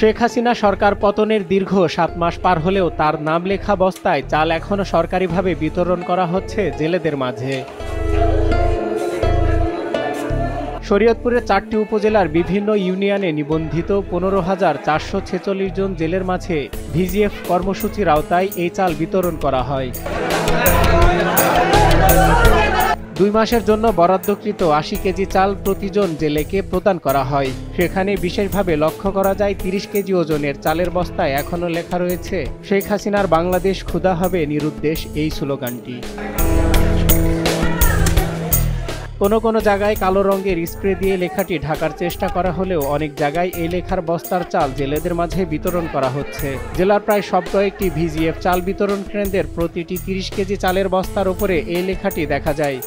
শেখ হাসিনা সরকার পতনের দীর্ঘ 7 মাস পার হলেও তার নাম লেখা বস্তায় চাল এখনও সরকারিভাবে বিতরণ করা হচ্ছে জেলেদের মাঝে। শরীয়তপুরের 4টি উপজেলার বিভিন্ন ইউনিয়নে নিবন্ধিত 15,446 জন জেলের মাঝে ভিজিএফ কর্মসূচির আওতায় এই চাল বিতরণ করা হয়। 2 মাসের জন্য বরাদ্দকৃত 80 কেজি চাল প্রতিজন জেলেকে প্রদান করা হয়। সেখানে বিশেষভাবে লক্ষ্য করা যায় 30 কেজি ওজনের চালের বস্তায় এখনও লেখা রয়েছে শেখ হাসিনার বাংলাদেশ ক্ষুধা হবে নিরুদ্দেশ এই স্লোগানটি। কোনো জায়গায় কালো রঙের স্প্রে দিয়ে লেখাটি ঢাকার চেষ্টা করা হলেও অনেক জায়গায় এই লেখার বস্তার চাল জেলেদের মাঝে বিতরণ করা হচ্ছে। জেলার প্রায় সব কয়েকটি ভিজিএফ চাল বিতরণ কেন্দ্রের প্রতিটি 30 কেজি চালের বস্তার উপরে এই লেখাটি দেখা যায়।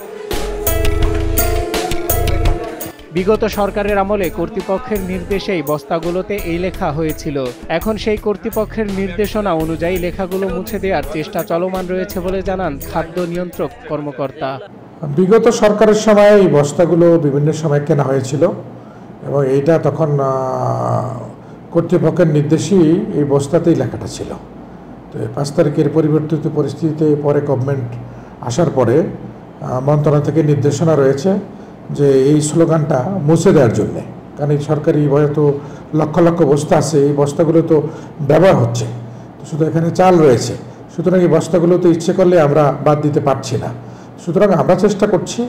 বিগত সরকারের আমলে কর্তৃপক্ষের নির্দেশেই বস্তাগুলোতে এই লেখা হয়েছিল। এখন সেই কর্তৃপক্ষের নির্দেশনা অনুযায়ী লেখাগুলো মুছে দেওয়ার চেষ্টা চলমান রয়েছে বলে জানান খাদ্য নিয়ন্ত্রক কর্মকর্তা। বিগত সরকারের সময় এই বস্তাগুলো বিভিন্ন সময় কেনা হয়েছিল এবং এইটা তখন কর্তৃপক্ষের নির্দেশেই এই বস্তাতেই লেখাটা ছিল। তো 5 তারিখের পরিবর্তিত পরিস্থিতিতে পরে গভর্নমেন্ট আসার পরে মন্ত্রণালয় থেকে নির্দেশনা রয়েছে যে এই স্লোগানটা মুছে দেওয়ার জন্যে, কারণ এই সরকারি হয়তো লক্ষ লক্ষ বস্তা আছে, এই বস্তাগুলো তো ব্যবহার হচ্ছে, তো শুধু এখানে চাল রয়েছে, সুতরাং এই বস্তাগুলো তো ইচ্ছে করলে আমরা বাদ দিতে পারছি না। সুতরাং আমরা চেষ্টা করছি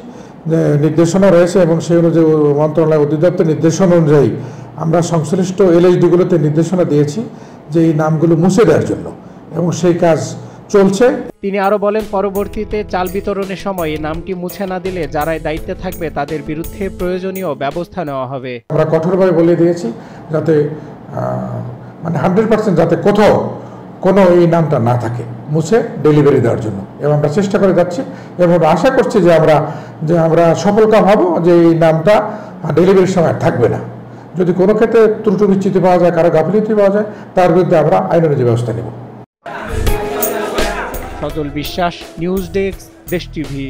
যে নির্দেশনা রয়েছে এবং সেই অনুযায়ী মন্ত্রণালয় অধিদপ্তর নির্দেশনা অনুযায়ী আমরা সংশ্লিষ্ট এলএইচডিগুলোতে নির্দেশনা দিয়েছি যে এই নামগুলো মুছে দেওয়ার জন্য, এবং সেই কাজ চলছে। তিনি আরো বলেন, পরবর্তীতে চাল বিতরণের সময় এই নামটি মুছে না দিলে যারাই দায়িত্বে থাকবে তাদের বিরুদ্ধে প্রয়োজনীয় ব্যবস্থা নেওয়া হবে। আমরা কঠোরভাবে বলে দিয়েছি যাতে 100% যাতে কোথাও কোনো এই নামটা না থাকে, মুছে ডেলিভারি দেওয়ার জন্য, এবং আমরা চেষ্টা করে যাচ্ছি এবং আশা করছি যে আমরা সফলকাম হব যে এই নামটা ডেলিভারির সময় থাকবে না। যদি কোনো ক্ষেত্রে ত্রুটি বিচ্যুতি পাওয়া যায়, কারো গাফিলতি পাওয়া যায়, তার বিরুদ্ধে আমরা আইন অনুযায়ী ব্যবস্থা নেব। সজল বিশ্বাস, নিউজ ডেস্ক, দেশ টিভি।